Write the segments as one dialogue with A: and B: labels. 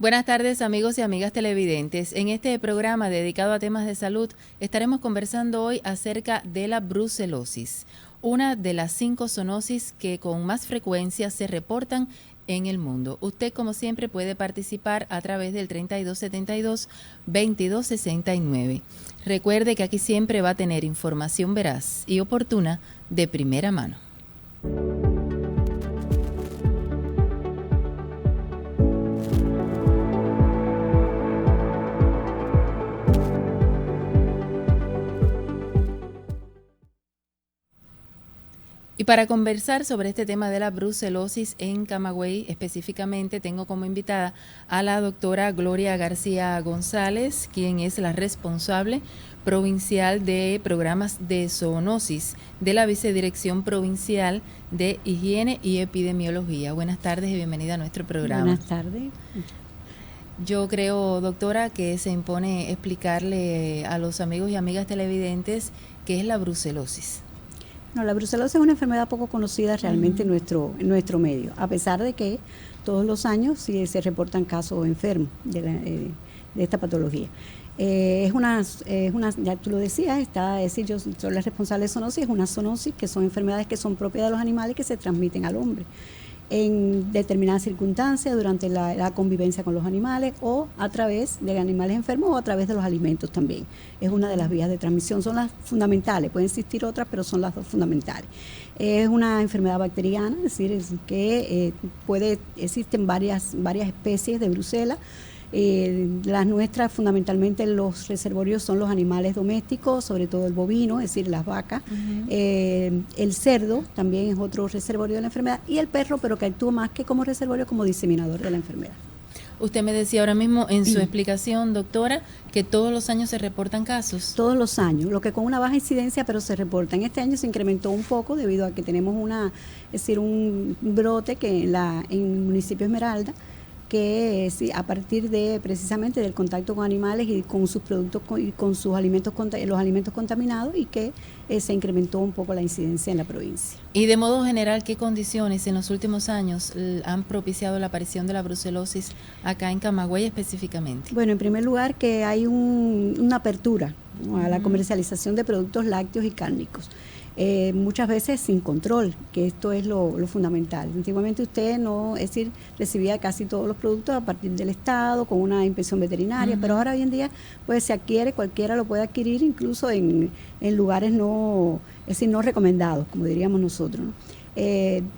A: Buenas tardes, amigos y amigas televidentes. En este programa dedicado a temas de salud estaremos conversando hoy acerca de la brucelosis, una de las 5 zoonosis que con más frecuencia se reportan en el mundo. Usted, como siempre, puede participar a través del 3272-2269. Recuerde que aquí siempre va a tener información veraz y oportuna de primera mano. Y para conversar sobre este tema de la brucelosis en Camagüey, específicamente tengo como invitada a la doctora Gloria García González, quien es la responsable provincial de programas de zoonosis de la Vicedirección Provincial de Higiene y Epidemiología. Buenas tardes y bienvenida a nuestro programa.
B: Buenas tardes.
A: Yo creo, doctora, que se impone explicarle a los amigos y amigas televidentes qué es la brucelosis.
B: No, la brucelosis es una enfermedad poco conocida realmente en nuestro medio, a pesar de que todos los años sí se reportan casos enfermos de esta patología. Es una, ya tú lo decías, yo soy la responsable de zoonosis, es una zoonosis que son enfermedades que son propias de los animales que se transmiten al hombre en determinadas circunstancias durante la convivencia con los animales o a través de animales enfermos o a través de los alimentos también. Es una de las vías de transmisión, son las fundamentales, pueden existir otras, pero son las dos fundamentales. Es una enfermedad bacteriana, es decir, que existen varias especies de brucela. Las nuestras, fundamentalmente los reservorios son los animales domésticos, sobre todo el bovino, es decir, las vacas. El cerdo también es otro reservorio de la enfermedad, y el perro, pero que actúa más que como reservorio, como diseminador de la enfermedad.
A: Usted me decía ahora mismo en su explicación, doctora, que todos los años se reportan casos.
B: Todos los años, lo que con una baja incidencia, pero se reportan. Este año se incrementó un poco debido a que tenemos un brote que en el municipio Esmeralda, que a partir de precisamente del contacto con animales y con sus productos y con sus alimentos, los alimentos contaminados, y que se incrementó un poco la incidencia en la provincia.
A: Y de modo general, ¿qué condiciones en los últimos años han propiciado la aparición de la brucelosis acá en Camagüey específicamente?
B: Bueno, en primer lugar, que hay una apertura, ¿no?, a la comercialización de productos lácteos y cárnicos. Muchas veces sin control, que esto es lo fundamental. Antiguamente usted recibía casi todos los productos a partir del Estado con una inspección veterinaria, pero ahora hoy en día pues se adquiere, cualquiera lo puede adquirir, incluso en lugares no recomendados, como diríamos nosotros, ¿no?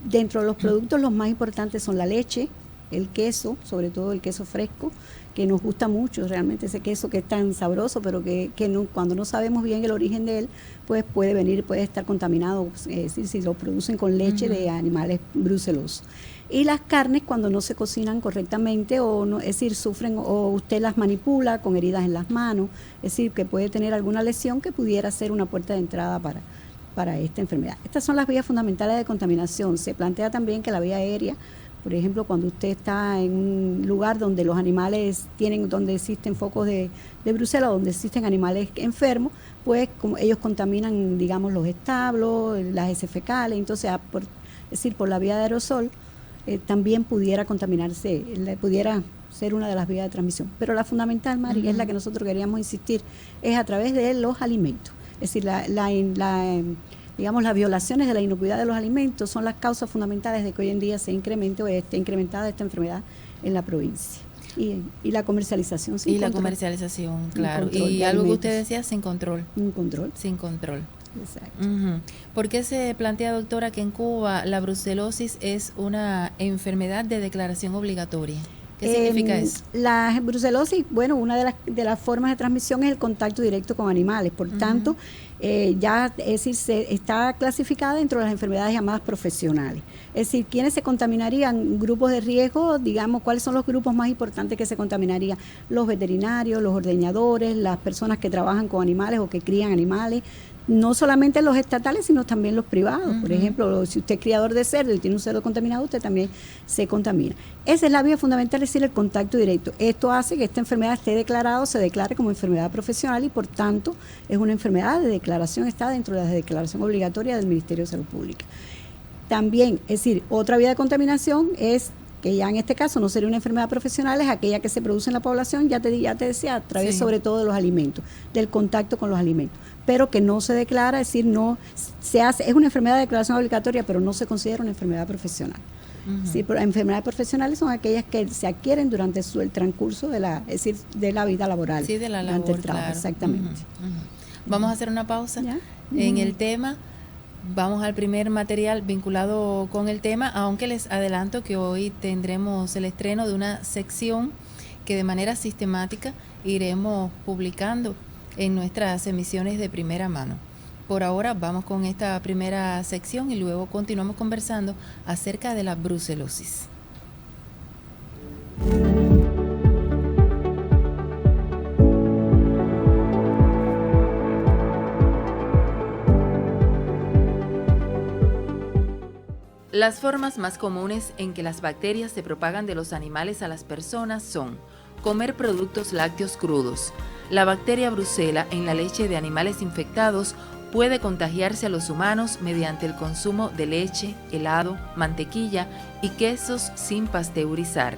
B: Dentro de los productos, los más importantes son la leche, el queso, sobre todo el queso fresco, que nos gusta mucho realmente, ese queso que es tan sabroso, pero que cuando no sabemos bien el origen de él, pues puede estar contaminado, es decir, si lo producen con leche de animales brucelosos. Y las carnes, cuando no se cocinan correctamente, o no, es decir, sufren, o usted las manipula con heridas en las manos, es decir, que puede tener alguna lesión que pudiera ser una puerta de entrada para esta enfermedad. Estas son las vías fundamentales de contaminación. Se plantea también que la vía aérea, por ejemplo, cuando usted está en un lugar donde los animales donde existen focos de brucela, donde existen animales enfermos, pues como ellos contaminan, digamos, los establos, las heces fecales, entonces, por la vía de aerosol, también pudiera contaminarse, pudiera ser una de las vías de transmisión. Pero la fundamental, Mari, es la que nosotros queríamos insistir, es a través de los alimentos. Es decir, digamos, las violaciones de la inocuidad de los alimentos son las causas fundamentales de que hoy en día se incremente o esté incrementada esta enfermedad en la provincia. Y la comercialización sin control.
A: Y la comercialización, claro.
B: Y
A: algo que usted decía, sin control.
B: Sin control.
A: Sin control.
B: Exacto.
A: ¿Por qué se plantea, doctora, que en Cuba la brucelosis es una enfermedad de declaración obligatoria? ¿Qué significa eso?
B: La brucelosis, bueno, una de las formas de transmisión es el contacto directo con animales. Por tanto, está clasificada dentro de las enfermedades llamadas profesionales. Es decir, ¿quiénes se contaminarían? Grupos de riesgo, digamos, ¿cuáles son los grupos más importantes que se contaminarían? Los veterinarios, los ordeñadores, las personas que trabajan con animales o que crían animales. No solamente los estatales, sino también los privados. Por ejemplo, si usted es criador de cerdo y tiene un cerdo contaminado, usted también se contamina. Esa es la vía fundamental, es decir, el contacto directo. Esto hace que esta enfermedad se declare como enfermedad profesional, y por tanto es una enfermedad de declaración, está dentro de la declaración obligatoria del Ministerio de Salud Pública. También, es decir, otra vía de contaminación es que ya en este caso no sería una enfermedad profesional, es aquella que se produce en la población, ya te decía, a través sobre todo de los alimentos, del contacto con los alimentos, pero que no se declara, es decir, no se hace, es una enfermedad de declaración obligatoria, pero no se considera una enfermedad profesional. Sí, pero enfermedades profesionales son aquellas que se adquieren durante el transcurso de la, es decir, de la vida laboral.
A: Sí, de la labor,
B: el trabajo,
A: claro.
B: Exactamente.
A: Vamos a hacer una pausa en el tema. Vamos al primer material vinculado con el tema, aunque les adelanto que hoy tendremos el estreno de una sección que de manera sistemática iremos publicando en nuestras emisiones de primera mano. Por ahora vamos con esta primera sección y luego continuamos conversando acerca de la brucelosis. Las formas más comunes en que las bacterias se propagan de los animales a las personas son comer productos lácteos crudos. La bacteria Brucella en la leche de animales infectados puede contagiarse a los humanos mediante el consumo de leche, helado, mantequilla y quesos sin pasteurizar.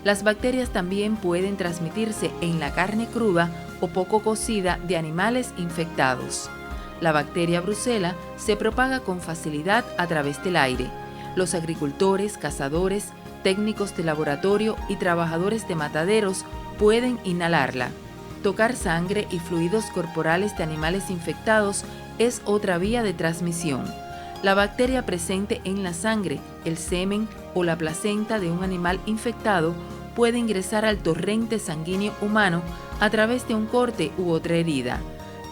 A: Las bacterias también pueden transmitirse en la carne cruda o poco cocida de animales infectados. La bacteria Brucella se propaga con facilidad a través del aire. Los agricultores, cazadores, técnicos de laboratorio y trabajadores de mataderos pueden inhalarla. Tocar sangre y fluidos corporales de animales infectados es otra vía de transmisión. La bacteria presente en la sangre, el semen o la placenta de un animal infectado puede ingresar al torrente sanguíneo humano a través de un corte u otra herida.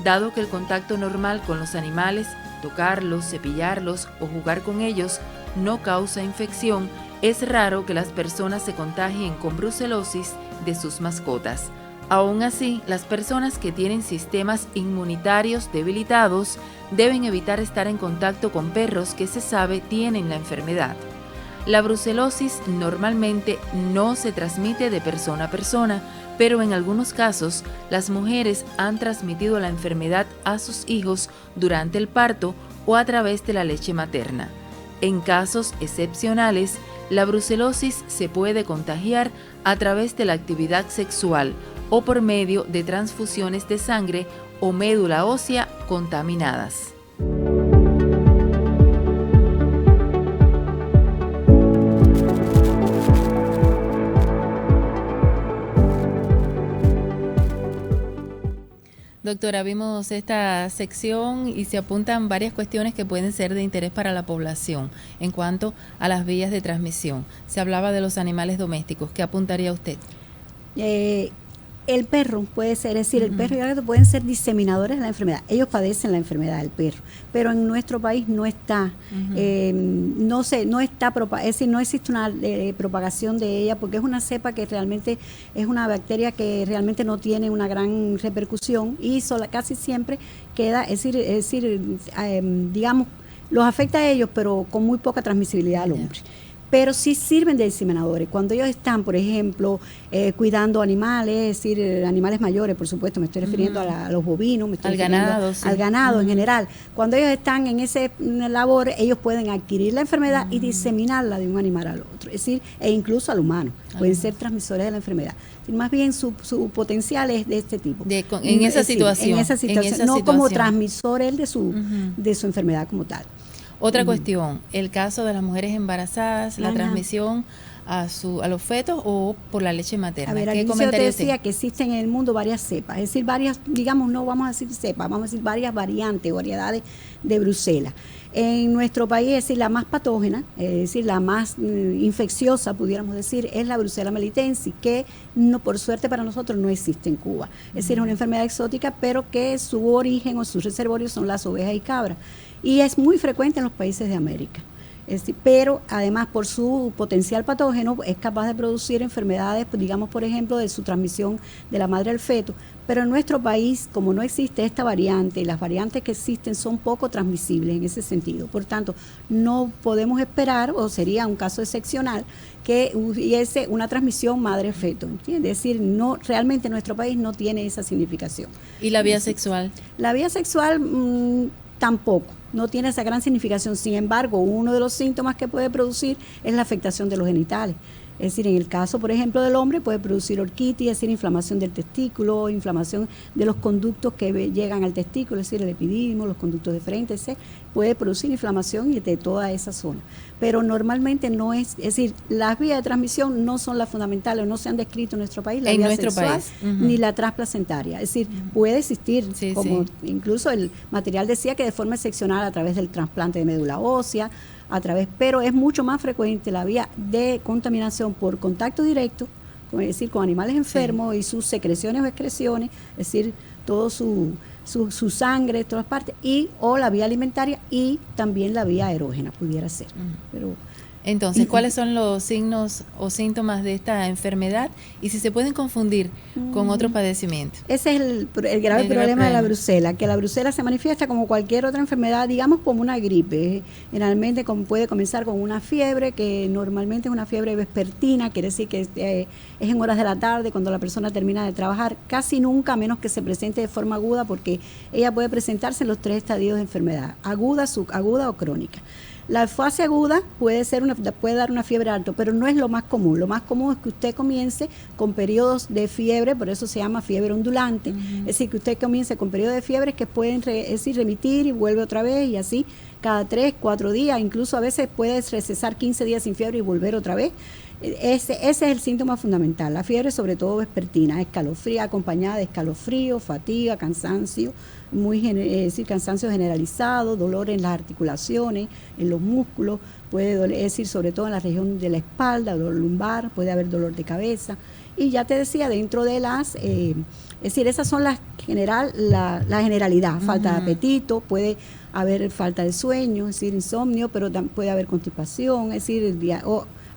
A: Dado que el contacto normal con los animales, tocarlos, cepillarlos o jugar con ellos, no causa infección, es raro que las personas se contagien con brucelosis de sus mascotas. Aún así, las personas que tienen sistemas inmunitarios debilitados deben evitar estar en contacto con perros que se sabe tienen la enfermedad. La brucelosis normalmente no se transmite de persona a persona, pero en algunos casos las mujeres han transmitido la enfermedad a sus hijos durante el parto o a través de la leche materna. En casos excepcionales, la brucelosis se puede contagiar a través de la actividad sexual o por medio de transfusiones de sangre o médula ósea contaminadas. Doctora, vimos esta sección y se apuntan varias cuestiones que pueden ser de interés para la población en cuanto a las vías de transmisión. Se hablaba de los animales domésticos. ¿Qué apuntaría usted?
B: El perro puede ser, es decir, el perro y el gato pueden ser diseminadores de la enfermedad. Ellos padecen la enfermedad del perro, pero en nuestro país no está, no está, es decir, no existe una propagación de ella porque es una cepa que realmente es una bacteria que realmente no tiene una gran repercusión y casi siempre queda, es decir, digamos, los afecta a ellos, pero con muy poca transmisibilidad al hombre. Pero sí sirven de diseminadores. Cuando ellos están, por ejemplo, cuidando animales, es decir, animales mayores, por supuesto, me estoy refiriendo a los bovinos, me estoy refiriendo al ganado en general. Cuando ellos están en esa labor, ellos pueden adquirir la enfermedad y diseminarla de un animal al otro, es decir, e incluso al humano. Pueden ser transmisores de la enfermedad. Más bien su potencial es de este tipo.
A: En esa situación,
B: no como transmisor él de su enfermedad como tal.
A: Otra cuestión, el caso de las mujeres embarazadas, la transmisión a los fetos o por la leche materna.
B: A ver, aquí yo te decía que existen en el mundo varias cepas, es decir, varias, digamos, no vamos a decir cepas, vamos a decir varias variantes, variedades de Brucella. En nuestro país, es decir, la más patógena, es decir, la más infecciosa, pudiéramos decir, es la Brucella melitensis, que no, por suerte para nosotros no existe en Cuba. Es decir, es una enfermedad exótica, pero que su origen o sus reservorios son las ovejas y cabras. Y es muy frecuente en los países de América. Es decir, pero además por su potencial patógeno es capaz de producir enfermedades, digamos por ejemplo, de su transmisión de la madre al feto. Pero en nuestro país, como no existe esta variante, las variantes que existen son poco transmisibles en ese sentido. Por tanto, no podemos esperar, o sería un caso excepcional, que hubiese una transmisión madre-feto. Es decir, no, realmente nuestro país no tiene esa significación.
A: ¿Y la vía sexual?
B: La vía sexual tampoco. No tiene esa gran significación. Sin embargo, uno de los síntomas que puede producir es la afectación de los genitales. Es decir, en el caso, por ejemplo, del hombre puede producir orquitis, es decir, inflamación del testículo, inflamación de los conductos que llegan al testículo, es decir, el epidídimo, los conductos deferentes, etc. Puede producir inflamación de toda esa zona. Pero normalmente no es decir, las vías de transmisión no son las fundamentales, no se han descrito en nuestro país, la vía sexual ni la transplacentaria. Es decir, puede existir, como incluso el material decía que de forma excepcional a través del trasplante de médula ósea, pero es mucho más frecuente la vía de contaminación por contacto directo, es decir, con animales enfermos y sus secreciones o excreciones, es decir, todo su sangre, todas partes, o la vía alimentaria y también la vía erógena pudiera ser. Pero
A: entonces, ¿cuáles son los signos o síntomas de esta enfermedad y si se pueden confundir con otro padecimiento?
B: Ese es el grave problema de la brucela, que la brucela se manifiesta como cualquier otra enfermedad, digamos como una gripe. Generalmente puede comenzar con una fiebre, que normalmente es una fiebre vespertina, quiere decir que es en horas de la tarde, cuando la persona termina de trabajar, casi nunca, a menos que se presente de forma aguda, porque ella puede presentarse en los 3 estadios de enfermedad, aguda, subaguda o crónica. La fase aguda puede dar una fiebre alta, pero no es lo más común. Lo más común es que usted comience con periodos de fiebre, por eso se llama fiebre ondulante. Es decir, que usted comience con periodos de fiebre que pueden remitir y vuelve otra vez y así cada 3, 4 días. Incluso a veces puedes recesar 15 días sin fiebre y volver otra vez. Ese es el síntoma fundamental. La fiebre, sobre todo vespertina, escalofrío, acompañada de escalofrío, fatiga, cansancio, cansancio generalizado, dolor en las articulaciones, en los músculos, puede doler, es decir, sobre todo en la región de la espalda, dolor lumbar, puede haber dolor de cabeza. Y ya te decía, dentro de es decir, esas son la generalidad, falta de apetito, puede haber falta de sueño, es decir, insomnio, pero puede haber constipación, es decir,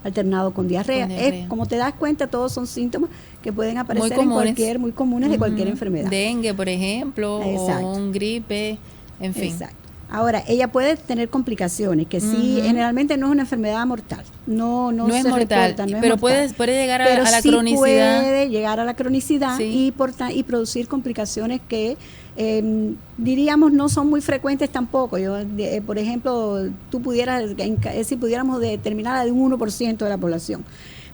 B: alternado con diarrea. Como te das cuenta, todos son síntomas que pueden aparecer muy comunes de cualquier enfermedad.
A: Dengue, por ejemplo, o un gripe, en fin.
B: Exacto. Ahora, ella puede tener complicaciones, que sí, generalmente no es una enfermedad mortal. No es mortal, reporta, no pero
A: es puede llegar a la cronicidad.
B: Puede llegar a la cronicidad y producir complicaciones que diríamos no son muy frecuentes tampoco. Por ejemplo, pudiéramos determinar de un 1% de la población.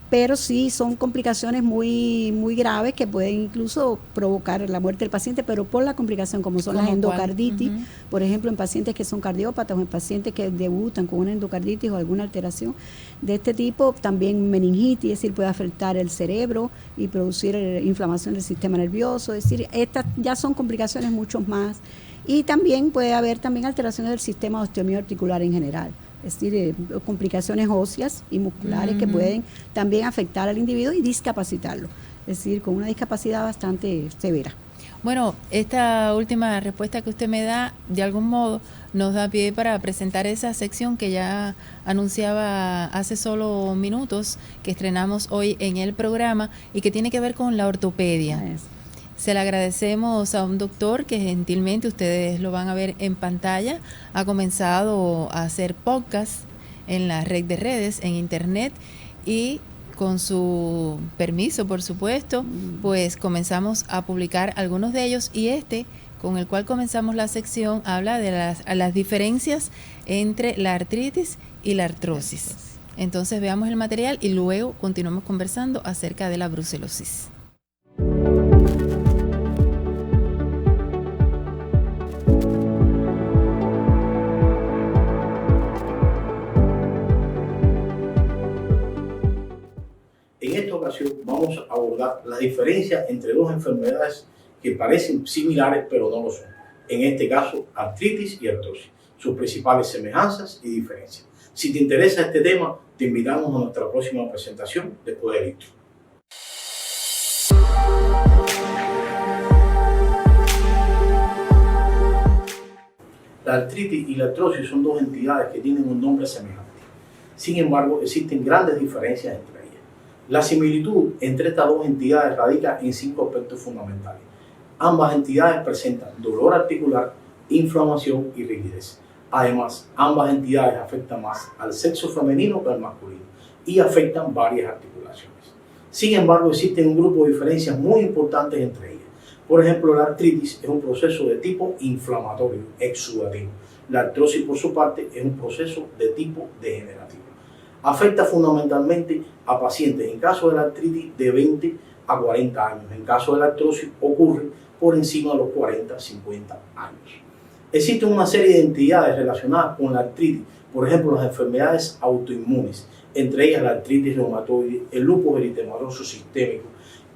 B: Pero sí son complicaciones muy, muy graves que pueden incluso provocar la muerte del paciente, pero por la complicación, como son las endocarditis, por ejemplo, en pacientes que son cardiópatas o en pacientes que debutan con una endocarditis o alguna alteración de este tipo, también meningitis, es decir, puede afectar el cerebro y producir inflamación del sistema nervioso, es decir, estas ya son complicaciones mucho más. Y también puede haber también alteraciones del sistema osteomiorticular en general. Es decir, complicaciones óseas y musculares que pueden también afectar al individuo y discapacitarlo, es decir, con una discapacidad bastante severa.
A: Bueno, esta última respuesta que usted me da, de algún modo, nos da pie para presentar esa sección que ya anunciaba hace solo minutos, que estrenamos hoy en el programa y que tiene que ver con la ortopedia. Se le agradecemos a un doctor que gentilmente, ustedes lo van a ver en pantalla, ha comenzado a hacer podcast en la red de redes, en internet, y con su permiso, por supuesto, pues comenzamos a publicar algunos de ellos, y con el cual comenzamos la sección, habla de las diferencias entre la artritis y la artrosis. Entonces veamos el material y luego continuamos conversando acerca de la brucelosis.
C: En esta ocasión vamos a abordar la diferencia entre dos enfermedades que parecen similares pero no lo son. En este caso, artritis y artrosis, sus principales semejanzas y diferencias. Si te interesa este tema, te invitamos a nuestra próxima presentación después del intro. La artritis y la artrosis son dos entidades que tienen un nombre semejante. Sin embargo, existen grandes diferencias entre ellas. La similitud entre estas dos entidades radica en 5 aspectos fundamentales. Ambas entidades presentan dolor articular, inflamación y rigidez. Además, ambas entidades afectan más al sexo femenino que al masculino y afectan varias articulaciones. Sin embargo, existen un grupo de diferencias muy importantes entre ellas. Por ejemplo, la artritis es un proceso de tipo inflamatorio, exudativo. La artrosis, por su parte, es un proceso de tipo degenerativo. Afecta fundamentalmente a pacientes en caso de la artritis de 20 a 40 años. En caso de la artrosis ocurre por encima de los 40, 50 años. Existen una serie de entidades relacionadas con la artritis, por ejemplo, las enfermedades autoinmunes, entre ellas la artritis reumatoide, el lupus eritematoso sistémico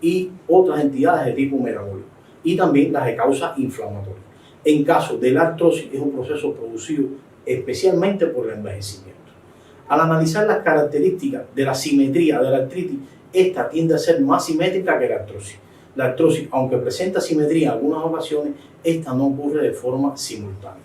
C: y otras entidades de tipo metabólico, y también las de causa inflamatoria. En caso de la artrosis es un proceso producido especialmente por el envejecimiento. Al analizar las características de la simetría de la artritis, esta tiende a ser más simétrica que la artrosis. La artrosis, aunque presenta simetría en algunas ocasiones, esta no ocurre de forma simultánea.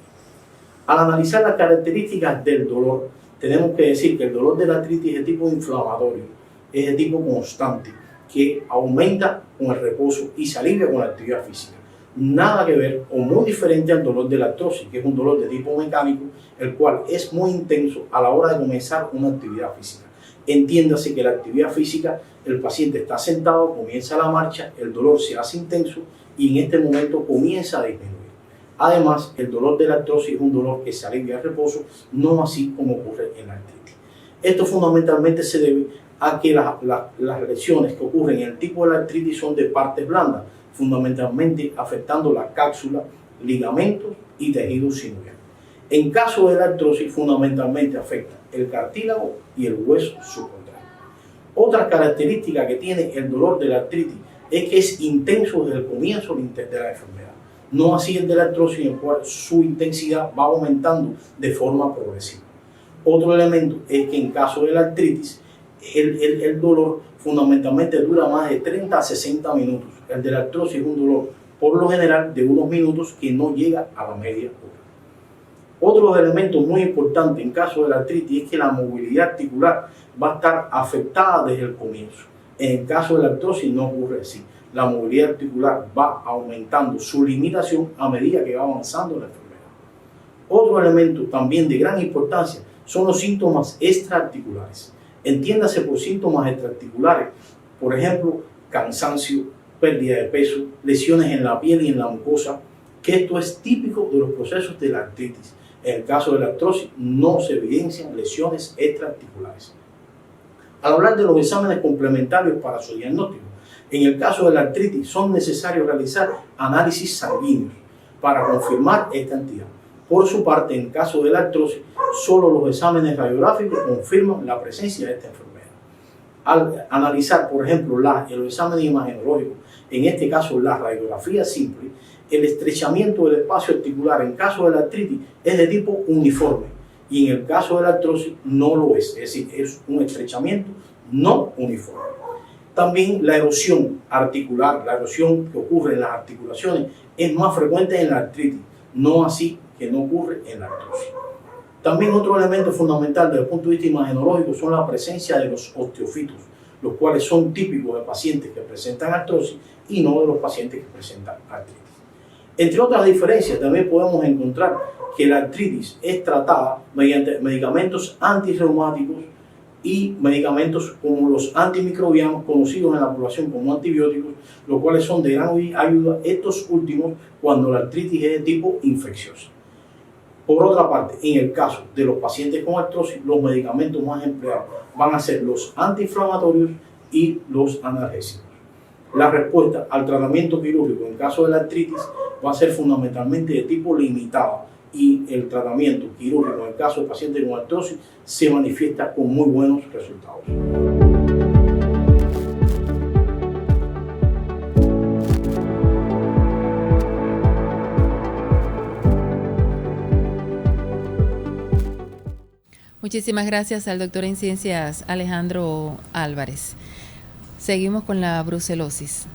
C: Al analizar las características del dolor, tenemos que decir que el dolor de la artritis es de tipo inflamatorio, es de tipo constante, que aumenta con el reposo y se alivia con la actividad física. Nada que ver o muy diferente al dolor de la artrosis, que es un dolor de tipo mecánico, el cual es muy intenso a la hora de comenzar una actividad física. Entiéndase que la actividad física, el paciente está sentado, comienza la marcha, el dolor se hace intenso y en este momento comienza a disminuir. Además, el dolor de la artrosis es un dolor que se alivia al reposo, no así como ocurre en la artritis. Esto fundamentalmente se debe a que las lesiones que ocurren en el tipo de la artritis son de partes blandas, fundamentalmente afectando la cápsula, ligamentos y tejido sinovial. En caso de la artrosis, fundamentalmente afecta el cartílago y el hueso subcondral. Otra característica que tiene el dolor de la artritis es que es intenso desde el comienzo de la enfermedad. No así el de la artrosis, en el cual su intensidad va aumentando de forma progresiva. Otro elemento es que en caso de la artritis, el dolor fundamentalmente dura más de 30 a 60 minutos. El de la artrosis es un dolor por lo general de unos minutos que no llega a la media hora. Otro elemento muy importante en caso de la artritis es que la movilidad articular va a estar afectada desde el comienzo. En el caso de la artrosis no ocurre así. La movilidad articular va aumentando su limitación a medida que va avanzando la enfermedad. Otro elemento también de gran importancia son los síntomas extraarticulares. Entiéndase por síntomas extraarticulares, por ejemplo, cansancio, pérdida de peso, lesiones en la piel y en la mucosa, que esto es típico de los procesos de la artritis. En el caso de la artrosis no se evidencian lesiones extraarticulares. Al hablar de los exámenes complementarios para su diagnóstico, en el caso de la artritis son necesarios realizar análisis sanguíneos para confirmar esta entidad. Por su parte, en el caso de la artrosis, solo los exámenes radiográficos confirman la presencia de esta enfermedad. Al analizar, por ejemplo, los exámenes imagenológicos, en este caso la radiografía simple, el estrechamiento del espacio articular en caso de la artritis es de tipo uniforme y en el caso de la artrosis no lo es decir, es un estrechamiento no uniforme. También la erosión articular, la erosión que ocurre en las articulaciones es más frecuente en la artritis, no así que no ocurre en la artrosis. También otro elemento fundamental desde el punto de vista imagenológico son la presencia de los osteofitos, los cuales son típicos de pacientes que presentan artrosis y no de los pacientes que presentan artritis. Entre otras diferencias, también podemos encontrar que la artritis es tratada mediante medicamentos antirreumáticos y medicamentos como los antimicrobianos, conocidos en la población como antibióticos, los cuales son de gran ayuda, estos últimos, cuando la artritis es de tipo infecciosa. Por otra parte, en el caso de los pacientes con artrosis, los medicamentos más empleados van a ser los antiinflamatorios y los analgésicos. La respuesta al tratamiento quirúrgico en caso de la artritis va a ser fundamentalmente de tipo limitado y el tratamiento quirúrgico en el caso de pacientes con artrosis se manifiesta con muy buenos resultados.
A: Muchísimas gracias al doctor en ciencias Alejandro Álvarez. Seguimos con la brucelosis,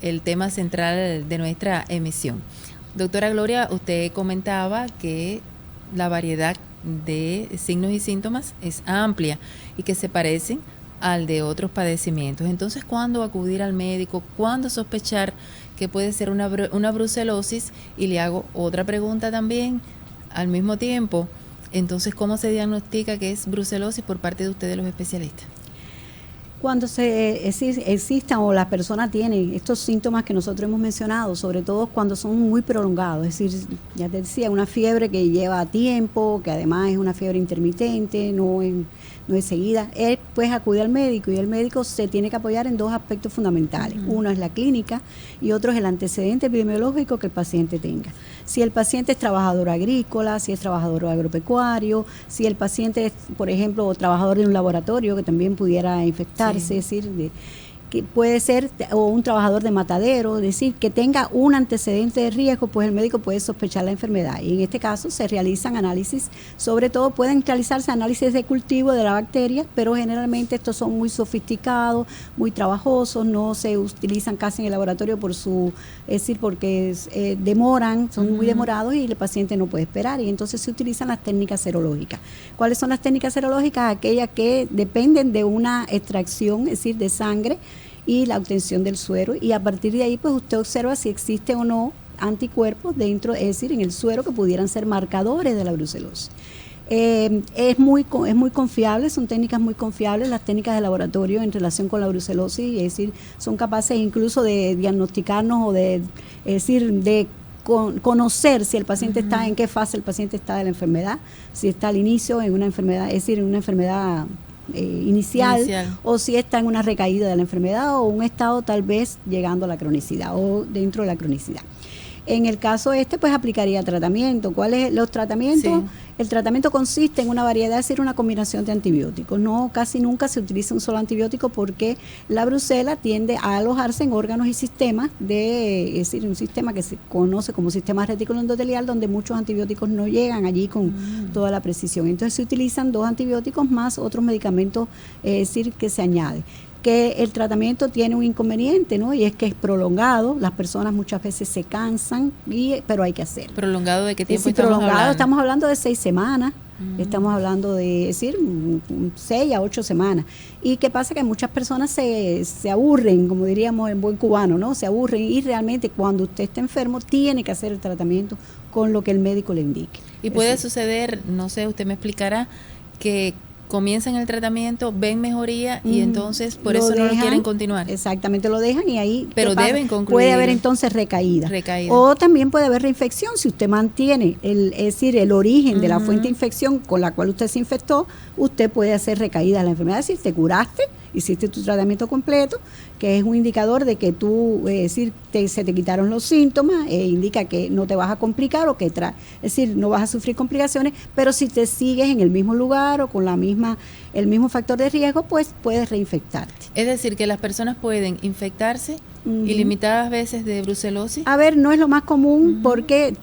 A: el tema central de nuestra emisión. Doctora Gloria, usted comentaba que la variedad de signos y síntomas es amplia y que se parecen al de otros padecimientos. Entonces, ¿cuándo acudir al médico? ¿Cuándo sospechar que puede ser una brucelosis? Y le hago otra pregunta también al mismo tiempo. Entonces, ¿cómo se diagnostica que es brucelosis por parte de ustedes los especialistas?
B: Cuando existan o la persona tiene estos síntomas que nosotros hemos mencionado, sobre todo cuando son muy prolongados, es decir, ya te decía, una fiebre que lleva tiempo, que además es una fiebre intermitente, no es seguida, él pues acude al médico y el médico se tiene que apoyar en dos aspectos fundamentales. Uno es la clínica y otro es el antecedente epidemiológico que el paciente tenga. Si el paciente es trabajador agrícola, si es trabajador agropecuario, si el paciente es, por ejemplo, trabajador de un laboratorio que también pudiera infectarse, es decir, que puede ser, o un trabajador de matadero, es decir, que tenga un antecedente de riesgo, pues el médico puede sospechar la enfermedad. Y en este caso se realizan análisis, sobre todo pueden realizarse análisis de cultivo de la bacteria, pero generalmente estos son muy sofisticados, muy trabajosos, no se utilizan casi en el laboratorio por su, es decir, porque demoran, son muy demorados y el paciente no puede esperar. Y entonces se utilizan las técnicas serológicas. ¿Cuáles son las técnicas serológicas? Aquellas que dependen de una extracción, es decir, de sangre, y la obtención del suero, y a partir de ahí pues usted observa si existe o no anticuerpos dentro, es decir, en el suero, que pudieran ser marcadores de la brucelosis. Es muy confiable, son técnicas muy confiables las técnicas de laboratorio en relación con la brucelosis, es decir, son capaces incluso de diagnosticarnos o de, es decir, de conocer si el paciente está, en qué fase el paciente está de la enfermedad, si está al inicio en una enfermedad, es decir, en una enfermedad inicial, o si está en una recaída de la enfermedad o un estado tal vez llegando a la cronicidad o dentro de la cronicidad. En el caso pues aplicaría tratamiento. ¿Cuáles los tratamientos? Sí. El tratamiento consiste en una variedad, es decir, una combinación de antibióticos. No, casi nunca se utiliza un solo antibiótico porque la brucela tiende a alojarse en órganos y sistemas es decir, un sistema que se conoce como sistema retículo endotelial, donde muchos antibióticos no llegan allí con toda la precisión. Entonces se utilizan 2 antibióticos más otros medicamentos, es decir, que se añade. Que el tratamiento tiene un inconveniente, ¿no? Y es que es prolongado, las personas muchas veces se cansan, pero hay que hacerlo.
A: ¿Prolongado de qué tiempo
B: estamos hablando de 6 semanas, estamos hablando de, es decir, 6 a 8 semanas. Y qué pasa que muchas personas se aburren, como diríamos en buen cubano, ¿no? Se aburren, y realmente cuando usted está enfermo tiene que hacer el tratamiento con lo que el médico le indique.
A: Y puede suceder, no sé, usted me explicará, que comienzan el tratamiento, ven mejoría y entonces por eso no lo quieren continuar.
B: Exactamente, lo dejan y ahí
A: pero deben concluir.
B: Puede haber entonces recaída. O también puede haber reinfección si usted mantiene es decir, el origen de la fuente de infección con la cual usted se infectó, usted puede hacer recaída de la enfermedad. Es decir, te curaste, hiciste tu tratamiento completo, que es un indicador de que tú, es decir, se te quitaron los síntomas, indica que no te vas a complicar o que es decir, no vas a sufrir complicaciones, pero si te sigues en el mismo lugar o con el mismo factor de riesgo, pues puedes reinfectarte.
A: Es decir, que las personas pueden infectarse ilimitadas veces de brucelosis.
B: A ver, no es lo más común porque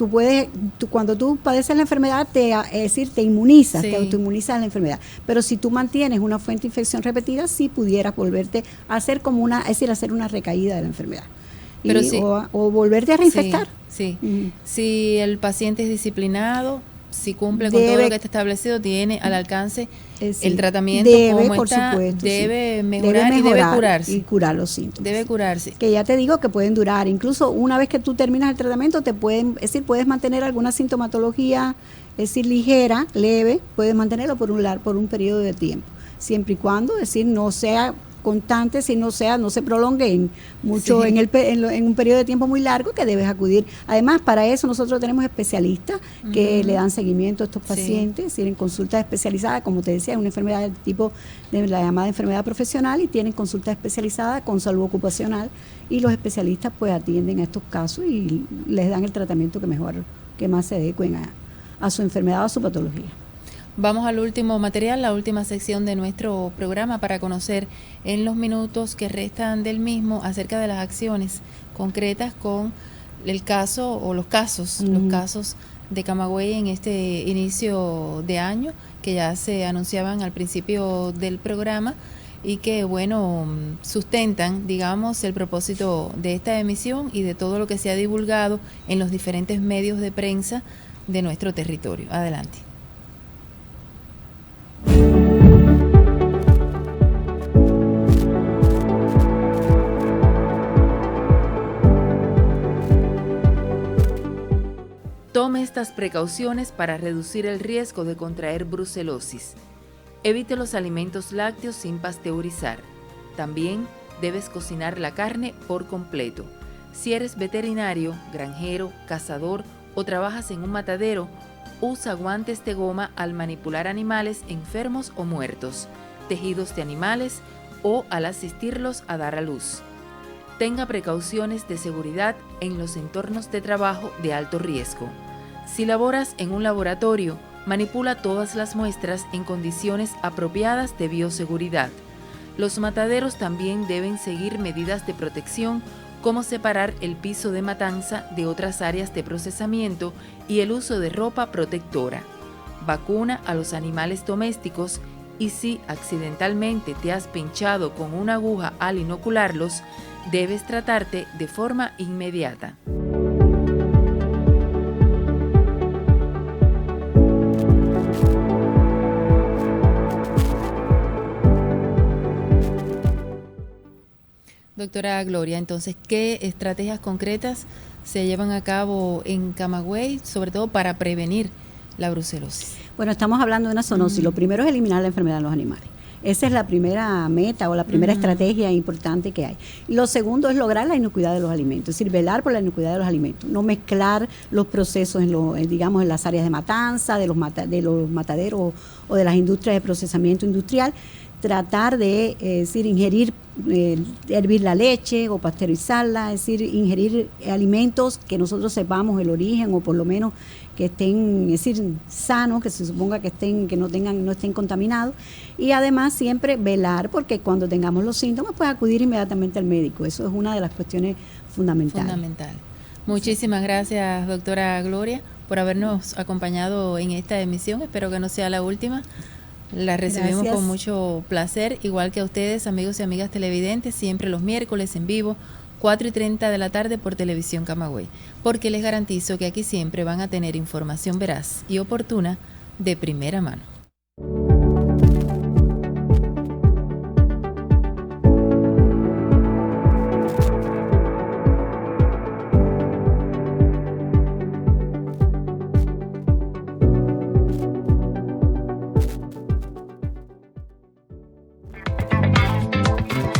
B: cuando tú padeces la enfermedad, es decir, te inmunizas, te autoinmunizas a la enfermedad. Pero si tú mantienes una fuente de infección repetida, sí pudieras volverte a hacer hacer una recaída de la enfermedad.
A: Pero
B: o volverte a reinfectar.
A: Sí. Si el paciente es disciplinado, si cumple con todo lo que está establecido, tiene al alcance el tratamiento como está,
B: supuesto,
A: debe mejorar y debe curarse.
B: Y curar los síntomas.
A: Debe curarse.
B: Que ya te digo que pueden durar, incluso una vez que tú terminas el tratamiento, puedes mantener alguna sintomatología, es decir, ligera, leve, puedes mantenerlo por un periodo de tiempo, siempre y cuando, es decir, no sea constante, no se prolongue mucho en un periodo de tiempo muy largo, que debes acudir. Además, para eso nosotros tenemos especialistas que le dan seguimiento a estos pacientes, es decir, en consultas especializadas, como te decía, es una enfermedad del tipo de la llamada enfermedad profesional, y tienen consultas especializadas con salud ocupacional, y los especialistas pues atienden a estos casos y les dan el tratamiento que más se adecuen a su enfermedad o a su patología.
A: Vamos al último material, la última sección de nuestro programa, para conocer en los minutos que restan del mismo acerca de las acciones concretas con el caso o los casos de Camagüey en este inicio de año, que ya se anunciaban al principio del programa y que, bueno, sustentan, digamos, el propósito de esta emisión y de todo lo que se ha divulgado en los diferentes medios de prensa de nuestro territorio. Adelante. Tome estas precauciones para reducir el riesgo de contraer brucelosis. Evite los alimentos lácteos sin pasteurizar. También debes cocinar la carne por completo. Si eres veterinario, granjero, cazador o trabajas en un matadero, Usa guantes de goma al manipular animales enfermos o muertos, tejidos de animales o al asistirlos a dar a luz. Tenga precauciones de seguridad en los entornos de trabajo de alto riesgo. Si laboras en un laboratorio, manipula todas las muestras en condiciones apropiadas de bioseguridad. Los mataderos también deben seguir medidas de protección como separar el piso de matanza de otras áreas de procesamiento y el uso de ropa protectora. Vacuna a los animales domésticos y si accidentalmente te has pinchado con una aguja al inocularlos, debes tratarte de forma inmediata. Doctora Gloria, entonces, ¿qué estrategias concretas se llevan a cabo en Camagüey, sobre todo para prevenir la brucelosis?
B: Bueno, estamos hablando de una zoonosis. Lo primero es eliminar la enfermedad en los animales. Esa es la primera meta o la primera estrategia importante que hay. Lo segundo es lograr la inocuidad de los alimentos, es decir, velar por la inocuidad de los alimentos, no mezclar los procesos en las áreas de matanza, de los mataderos o de las industrias de procesamiento industrial. Tratar de ingerir, hervir la leche o pasteurizarla, es decir, ingerir alimentos que nosotros sepamos el origen o por lo menos que estén, es decir, sanos, que se suponga que no estén contaminados, y además siempre velar porque cuando tengamos los síntomas pues acudir inmediatamente al médico. Eso es una de las cuestiones fundamentales.
A: Muchísimas gracias, doctora Gloria, por habernos acompañado en esta emisión. Espero que no sea la última. La recibimos con mucho placer, igual que a ustedes, amigos y amigas televidentes, siempre los miércoles en vivo, 4:30 de la tarde por Televisión Camagüey, porque les garantizo que aquí siempre van a tener información veraz y oportuna de primera mano.